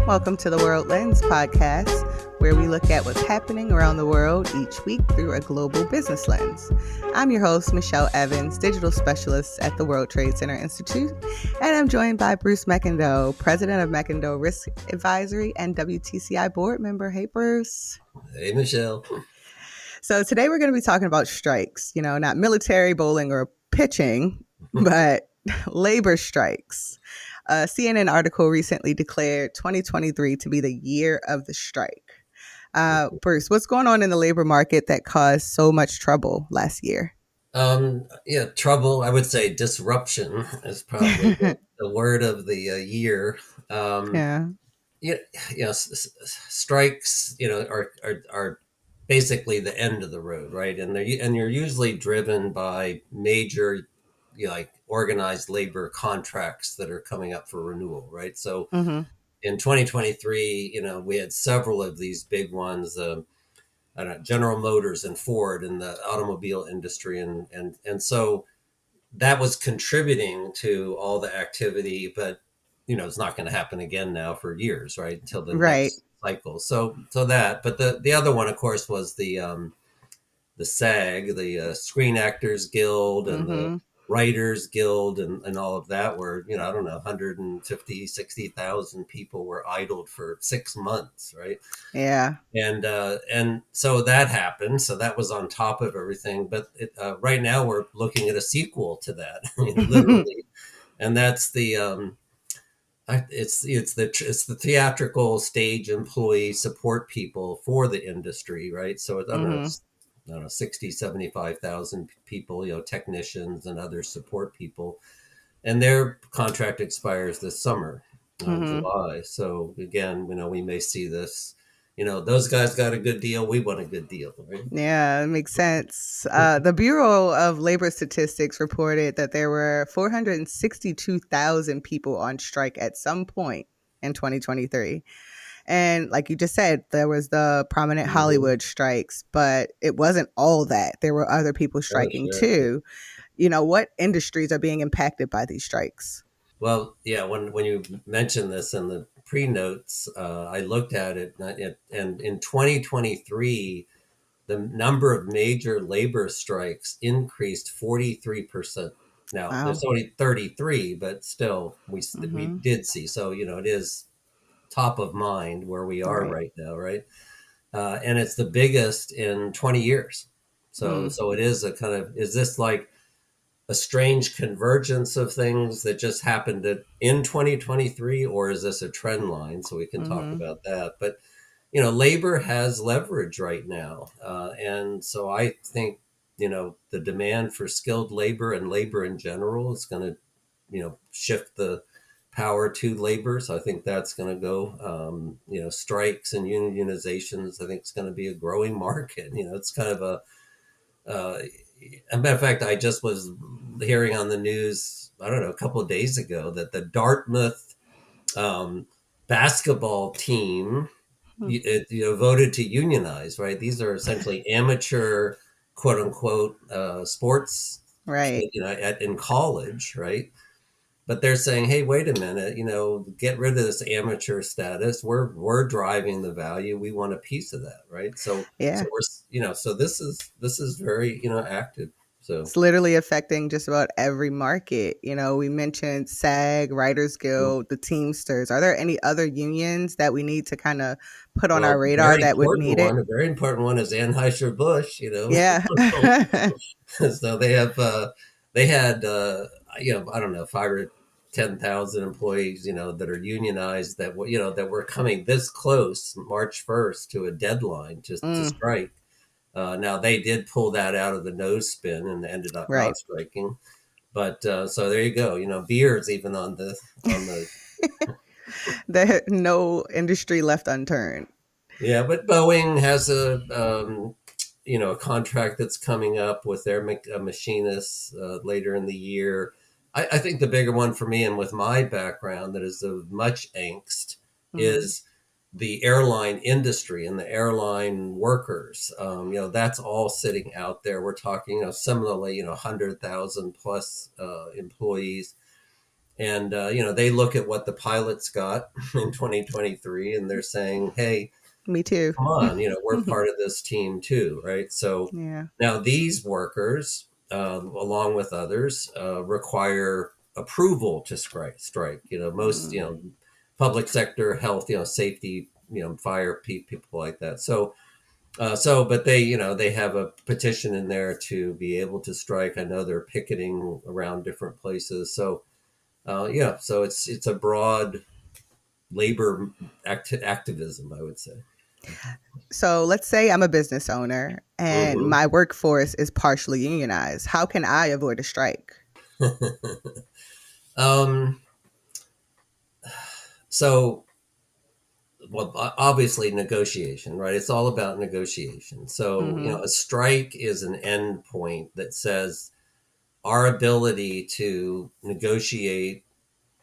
Welcome to the World Lens podcast, where we look at what's happening around the world each week through a global business lens. I'm your host, Michelle Evans, digital specialist at the World Trade Center Institute, and I'm joined by Bruce McIndoe, president of McIndoe Risk Advisory and WTCI board member. Hey, Bruce. Hey, Michelle. So today we're going to be talking about strikes, not military, bowling, or pitching, but labor strikes. A CNN article recently declared 2023 to be the year of the strike. Bruce, what's going on in the labor market that caused so much trouble last year? Trouble. I would say disruption is probably the word of the year. Yeah. Strikes, are basically the end of the road, right? And you're usually driven by major, like organized labor contracts that are coming up for renewal, right? So in 2023, we had several of these big ones. I don't know, General Motors and Ford in the automobile industry, and so that was contributing to all the activity. But it's not going to happen again now for years, right? Until the Right. next cycle. So that. But the other one, of course, was the SAG, the Screen Actors Guild, and the Writers Guild, and all of that were, I don't know, 150, 60,000 people were idled for 6 months, right? Yeah. And so that happened. So that was on top of everything. But right now we're looking at a sequel to that, literally, and that's it's the theatrical stage employee support people for the industry, right? So I don't know, 60, 75,000 people, technicians and other support people, and their contract expires this summer, July. So again, we may see this. Those guys got a good deal. We want a good deal, right? Yeah, it makes sense. The Bureau of Labor Statistics reported that there were 462,000 people on strike at some point in 2023. And like you just said, there was the prominent Hollywood strikes, but it wasn't all that. There were other people striking too. What industries are being impacted by these strikes? Well, yeah, when you mentioned this in the pre-notes, I looked at it, and in 2023, the number of major labor strikes increased 43%. Now, Wow. there's only 33, but still, we did see. So, it is top of mind where we are right now, right? And it's the biggest in 20 years. So it is is this like a strange convergence of things that just happened in 2023, or is this a trend line? So we can talk about that. But labor has leverage right now, and so I think the demand for skilled labor and labor in general is going to shift the power to labor. So I think that's going to go. Strikes and unionizations, I think it's going to be a growing market. It's kind of a matter of fact, I just was hearing on the news, I don't know, a couple of days ago that the Dartmouth basketball team, voted to unionize, right? These are essentially amateur, quote unquote, sports, Right. in college, right? But they're saying, hey, wait a minute, get rid of this amateur status. We're driving the value. We want a piece of that, right? So Yeah. we're, so this is very, active. So it's literally affecting just about every market. We mentioned SAG, Writers Guild, the Teamsters. Are there any other unions that we need to kind of put on our radar that would need it? A very important one is Anheuser-Busch, Yeah. So they had, I don't know, 5 or 10,000 employees, that are unionized that were coming this close, March 1st, to a deadline to strike. Now they did pull that out of the nose spin and ended up not striking. But so there you go. Beer's even on the There no industry left unturned. Yeah, but Boeing has a contract that's coming up with their machinists later in the year. I think the bigger one for me, and with my background that is of much angst, is the airline industry and the airline workers. That's all sitting out there. We're talking, similarly, 100,000 plus employees. And they look at what the pilots got in 2023, and they're saying, "Hey, Me too. come on, we're part of this team too, right?" So Yeah. now these workers, along with others, require approval to strike. Most Mm. public sector, health, safety, fire people like that. But they have a petition in there to be able to strike. I know they're picketing around different places. Yeah, so it's a broad labor activism, I would say. So let's say I'm a business owner and Hmm. my workforce is partially unionized. How can I avoid a strike? um, so, well, obviously negotiation, right? It's all about negotiation. So, Mm-hmm. a strike is an end point that says our ability to negotiate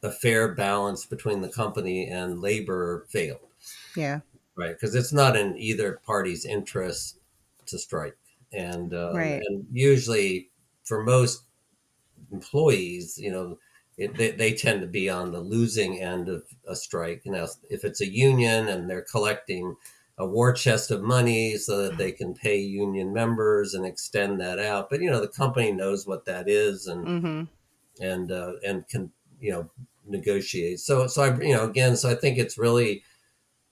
a fair balance between the company and labor failed, Yeah. right? Because it's not in either party's interest to strike, Right. and usually for most employees, they tend to be on the losing end of a strike. If it's a union and they're collecting a war chest of money so that they can pay union members and extend that out, but the company knows what that is, Mm-hmm. and can you know negotiate. So I again, so I think it's really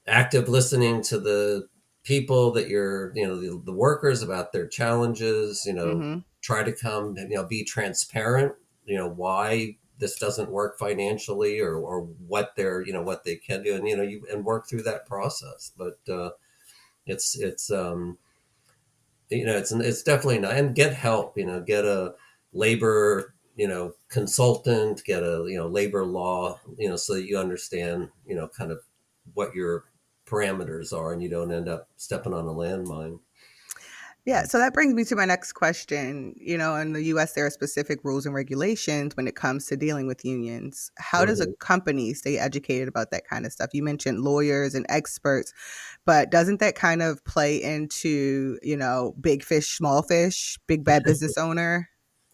active listening to the people that you're the workers about their challenges. Mm-hmm. Try to come, be transparent, why this doesn't work financially, or what they're what they can do, and you and work through that process. But it's it's definitely not, and get help, get a labor consultant, get a labor law, so that you understand kind of what your parameters are, and you don't end up stepping on a landmine. Yeah, so that brings me to my next question. In the US, there are specific rules and regulations when it comes to dealing with unions. How does a Mhm. company stay educated about that kind of stuff? You mentioned lawyers and experts, but doesn't that kind of play into, big fish, small fish, big bad business owner?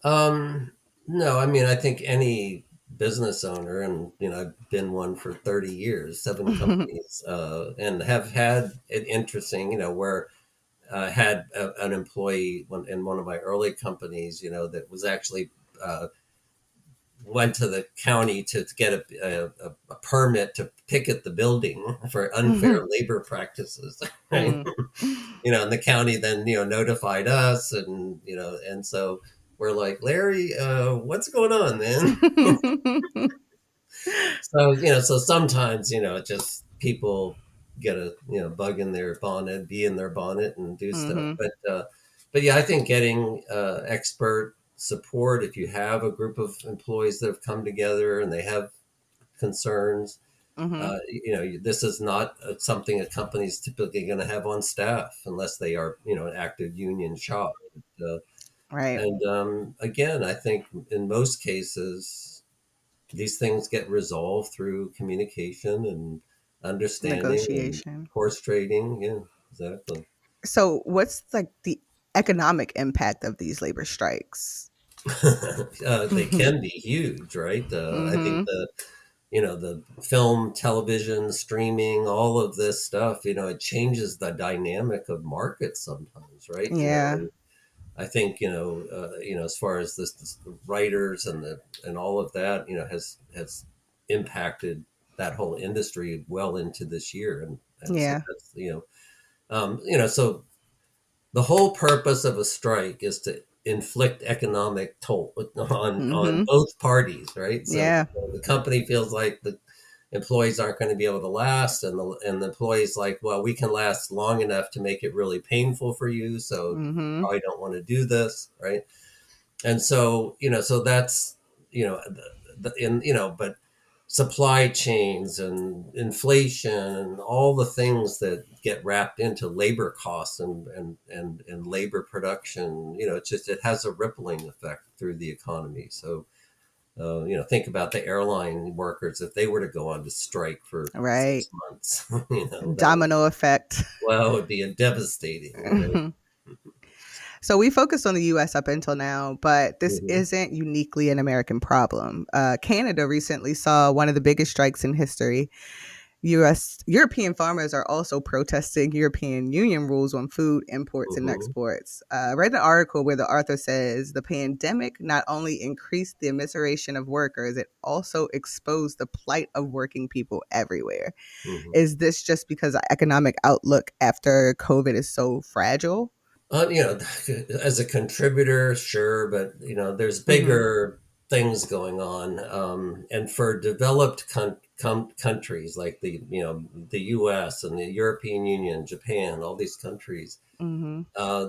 No, I mean, I think any business owner, and I've been one for 30 years, seven companies, and have had it interesting, where had an employee in one of my early companies, that was actually went to the county to get a permit to picket the building for unfair labor practices. Right? Mm. And the county then notified us, and so we're like, Larry, what's going on, man? So sometimes just people get a bug in their bonnet, be in their bonnet, and do stuff. Mhm. But yeah, I think getting expert support, if you have a group of employees that have come together and they have concerns, Mhm. this is not something a company's typically going to have on staff unless they are an active union shop. Uh, Right. and Again, I think in most cases these things get resolved through communication and understanding and Negotiation. horse trading. Yeah, exactly. So, what's like the economic impact of these labor strikes? They Mhm. can be huge, right? I think Mhm. the film, television, streaming, all of this stuff, it changes the dynamic of markets sometimes, right? Yeah. And I think as far as the writers and all of that, has impacted that whole industry well into this year, and so Yeah. that's so the whole purpose of a strike is to inflict economic toll on Mhm. both parties, right? So Yeah. the company feels like the employees aren't going to be able to last, and the employees like, well, we can last long enough to make it really painful for you, so you Mhm. probably don't want to do this, right? And so that's in but supply chains and inflation and all the things that get wrapped into labor costs and labor production, it has a rippling effect through the economy. So think about the airline workers. If they were to go on to strike for Right. 6 months, that would, Domino effect. well, it would be a devastating, right? So we focused on the US up until now, but this Hmm. isn't uniquely an American problem. Canada recently saw one of the biggest strikes in history. European farmers are also protesting European Union rules on food imports and Hmm. exports. I read an article where the author says the pandemic not only increased the immiseration of workers, it also exposed the plight of working people everywhere. Hmm. Is this just because the economic outlook after COVID is so fragile? You know, as a contributor, sure, but there's Mm-hmm. bigger things going on, and for developed countries like the U.S. and the European Union, Japan, all these countries, Mm-hmm.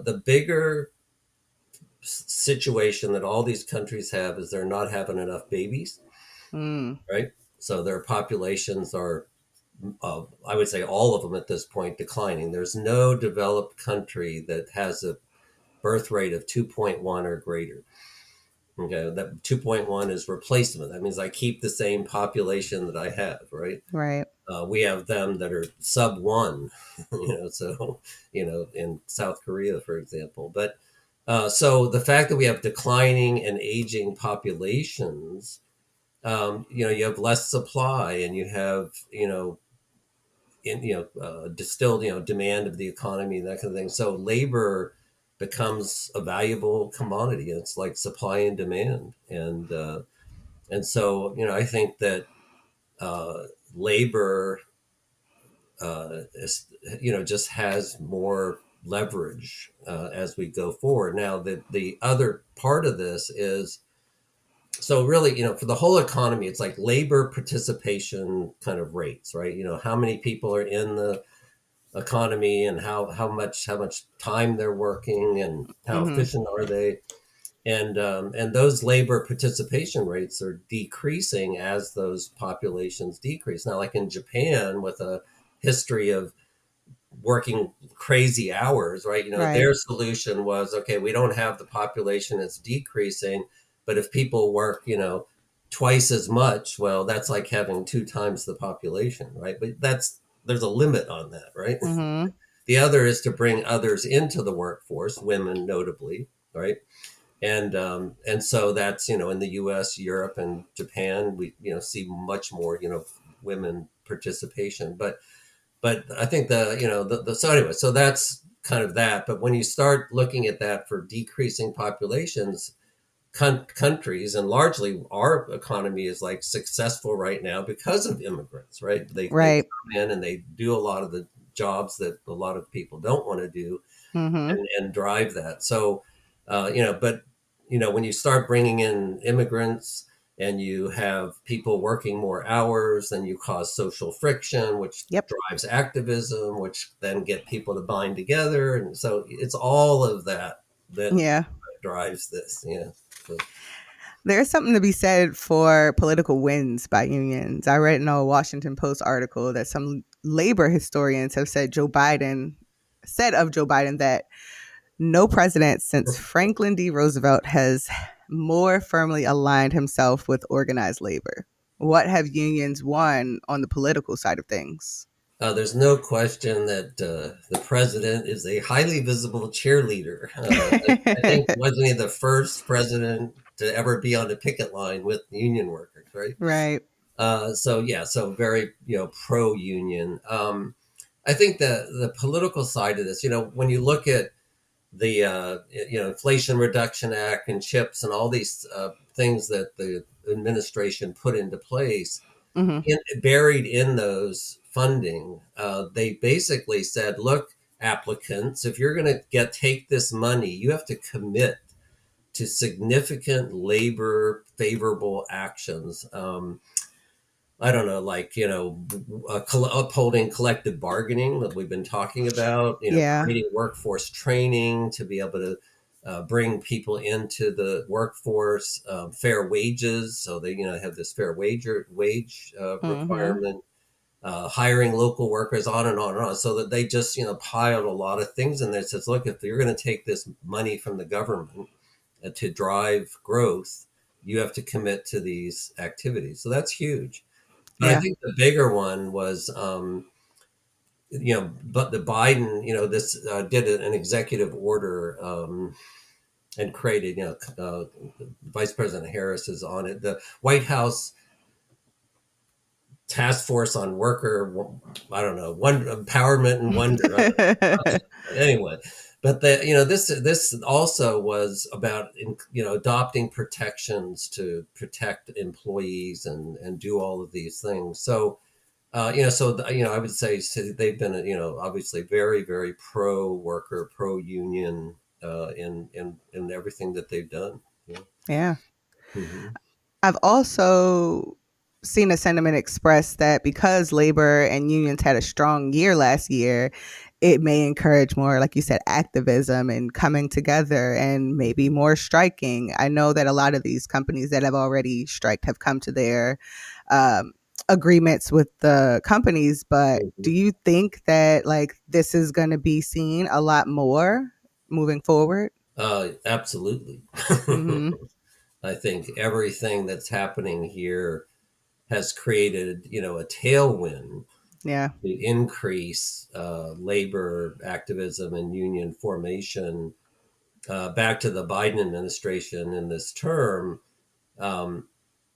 the bigger situation that all these countries have is they're not having enough babies, Mm. right? So their populations are, I would say, all of them at this point declining. There's no developed country that has a birth rate of 2.1 or greater. Okay, that 2.1 is replacement. That means I keep the same population that I have, right? Right. We have them that are sub one, so, in South Korea, for example. But so the fact that we have declining and aging populations, you have less supply and you have, distilled, demand of the economy, that kind of thing. So labor becomes a valuable commodity. It's like supply and demand, and so I think that uh, labor, is, just has more leverage as we go forward. Now, the other part of this is, so really, for the whole economy, it's like labor participation kind of rates, right? How many people are in the economy and how much time they're working and how Mm-hmm. efficient are they, and those labor participation rates are decreasing as those populations decrease. Now, like in Japan, with a history of working crazy hours, right? Right. Their solution was, okay, we don't have the population that's decreasing, but if people work, twice as much, well, that's like having two times the population, right? But there's a limit on that, right? Mm-hmm. The other is to bring others into the workforce, women notably, right? And so that's, in the U.S., Europe, and Japan, we see much more women participation, but I think so anyway, so that's kind of that. But when you start looking at that for decreasing populations, countries, and largely our economy is like successful right now because of immigrants, right? They Right. come in and they do a lot of the jobs that a lot of people don't want to do, Mm-hmm. and drive that. So, but when you start bringing in immigrants and you have people working more hours, then you cause social friction, which Yep. drives activism, which then get people to bind together, and so it's all of that that Yeah. drives this. Yeah. So, There's something to be said for political wins by unions. I read in a Washington Post article that some labor historians have said of Joe Biden that no president since Franklin D. Roosevelt has more firmly aligned himself with organized labor. What have unions won on the political side of things? there's no question that the president is a highly visible cheerleader. I think, wasn't he the first president to ever be on a picket line with union workers, right? Right. So yeah, so very pro union. I think the political side of this, when you look at the Inflation Reduction Act and chips and all these things that the administration put into place, Hmm. buried in those funding, they basically said, look, applicants, if you're going to take this money, you have to commit to significant labor favorable actions. I don't know, like, upholding collective bargaining that we've been talking about, Yeah. creating workforce training to be able to bring people into the workforce, fair wages. So they, have this fair wage Hmm. requirement, hiring local workers, on and on and on. So that they just, piled a lot of things in there. It says, look, if you're going to take this money from the government to drive growth, you have to commit to these activities. So that's huge. But I Yeah. think the bigger one was, but the Biden, this did an executive order, and created, Vice President Harris is on it. The White House task force on worker, I don't know, one empowerment and wonder. Anyway, but this also was about adopting protections to protect employees and do all of these things. So I would say, so they've been, obviously very, very pro worker, pro union, in everything that they've done. Yeah. Yeah. Hmm. I've also seen a sentiment expressed that because labor and unions had a strong year last year, it may encourage more, like you said, activism and coming together and maybe more striking. I know that a lot of these companies that have already striked have come to their um, agreements with the companies, but do Hmm. you think that like this is going to be seen a lot more moving forward? Absolutely. Mm-hmm. I think everything that's happening here has created, a tailwind Yeah. to increase labor activism and union formation. Back to the Biden administration in this term, um,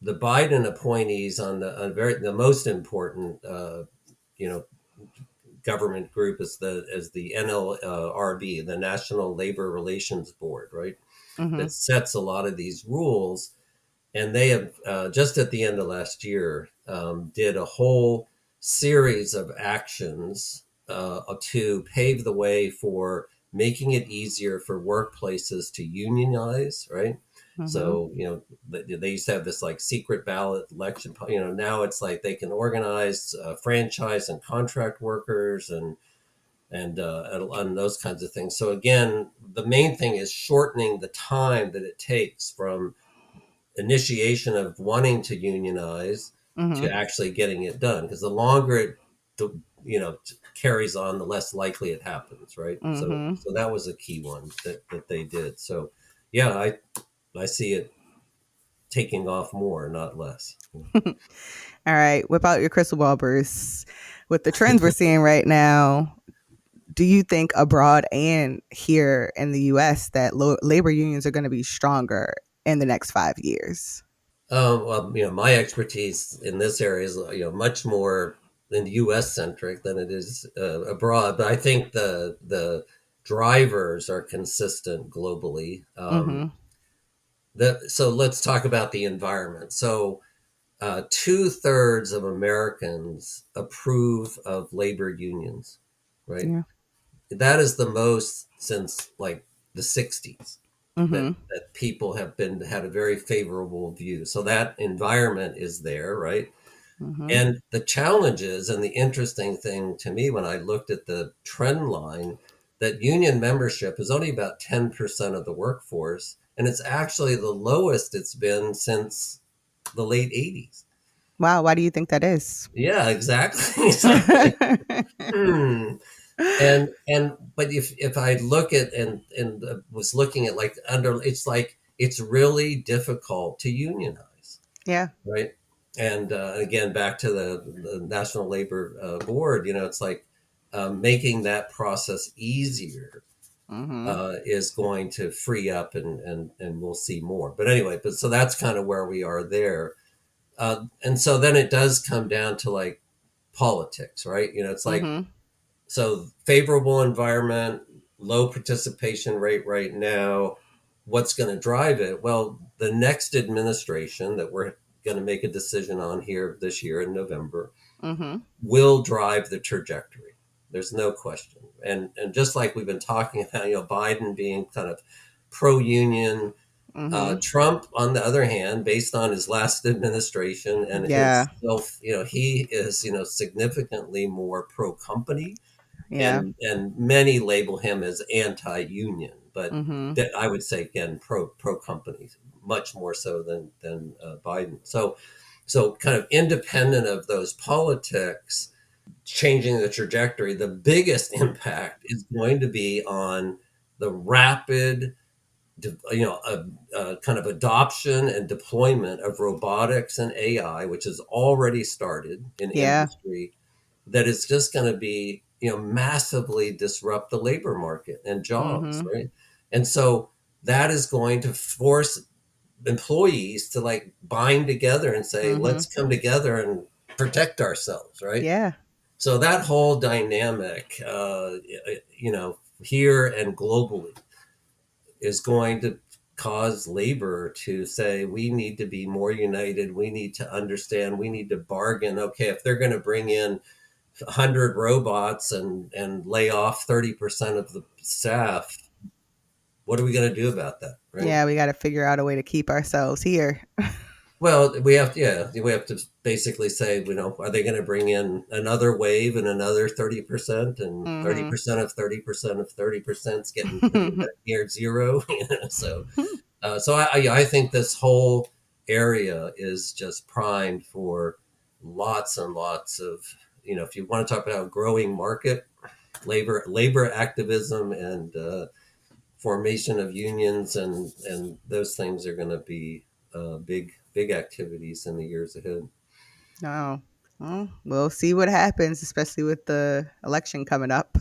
the Biden appointees on the most important, you know government group is the NLRB, the National Labor Relations Board, right? Mm-hmm. That sets a lot of these rules. And they have, just at the end of last year, did a whole series of actions to pave the way for making it easier for workplaces to unionize, right? Mm-hmm. So, they used to have this like secret ballot election. Now it's like they can organize franchise and contract workers and those kinds of things. So again, the main thing is shortening the time that it takes from initiation of wanting to unionize to Mm-hmm. actually getting it done, because the longer it carries on, the less likely it happens, right? so Mm-hmm. so that was a key one that they did. So yeah, I see it taking off more, not less. All right. Whip out your crystal ball, Bruce. With the trends we're seeing right now, do you think abroad and here in the US that labor unions are going to be stronger in the next 5 years? Well, my expertise in this area is, much more in U.S. centric than it is abroad. But I think the drivers are consistent globally. Mm-hmm. So let's talk about the environment. So 2/3 of Americans approve of labor unions, right? Yeah. That is the most since like the 60s that Mm-hmm. people have had a very favorable view. So that environment is there, right? Mm-hmm. And the challenges, and the interesting thing to me when I looked at the trend line, that union membership is only about 10% of the workforce, and it's actually the lowest it's been since the late 80s. Wow. Why do you think that is? Yeah, exactly. So I'm like, hmm. And but if I look at and was looking at like it's like it's really difficult to unionize, Yeah. right? And again, back to the National Labor Board, it's like making that process easier Mm-hmm. is going to free up, and we'll see more. But anyway, so that's kind of where we are there. And so then it does come down to like politics, right? It's like, Mm-hmm. so favorable environment, low participation rate right now. What's going to drive it? Well, the next administration that we're going to make a decision on here this year in November Mm-hmm. will drive the trajectory. There's no question. And just like we've been talking about, Biden being kind of pro union, Mm-hmm. Trump, on the other hand, based on his last administration and Yeah. his self, he is, significantly more pro company, Yeah. and many label him as anti-union, but Mm-hmm. that I would say again pro company, much more so than Biden. So kind of independent of those politics changing the trajectory, the biggest impact is going to be on the rapid kind of adoption and deployment of robotics and AI, which has already started in Yeah. industry, that is just going to be massively disrupt the labor market and jobs, Mm-hmm. right? And so that is going to force employees to like bind together and say, Mm-hmm. let's come together and protect ourselves, right? Yeah. So that whole dynamic, here and globally, is going to cause labor to say we need to be more united. We need to understand. We need to bargain. Okay, if they're going to bring in 100 robots and lay off 30% of the staff, what are we going to do about that, right? Yeah, we got to figure out a way to keep ourselves here. Well, we have to basically say, are they going to bring in another wave and another 30%, and Mm-hmm. 30% of 30% of 30% is getting pretty near zero? So I think this whole area is just primed for lots and lots of, if you want to talk about a growing market, labor activism and formation of unions and those things are going to be big activities in the years ahead. No. Well, we'll see what happens, especially with the election coming up.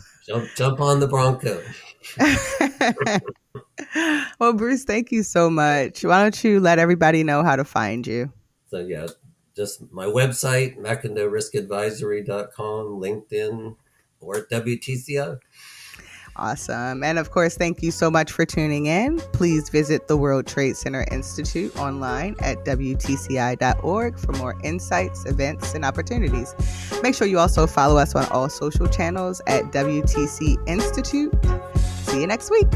Jump on the Bronco. Well, Bruce, thank you so much. Why don't you let everybody know how to find you? So yeah, just my website, macindoriskadvisory.com, LinkedIn, or at WTCI. Awesome. And of course, thank you so much for tuning in. Please visit the World Trade Center Institute online at WTCI.org for more insights, events, and opportunities. Make sure you also follow us on all social channels at WTC Institute. See you next week.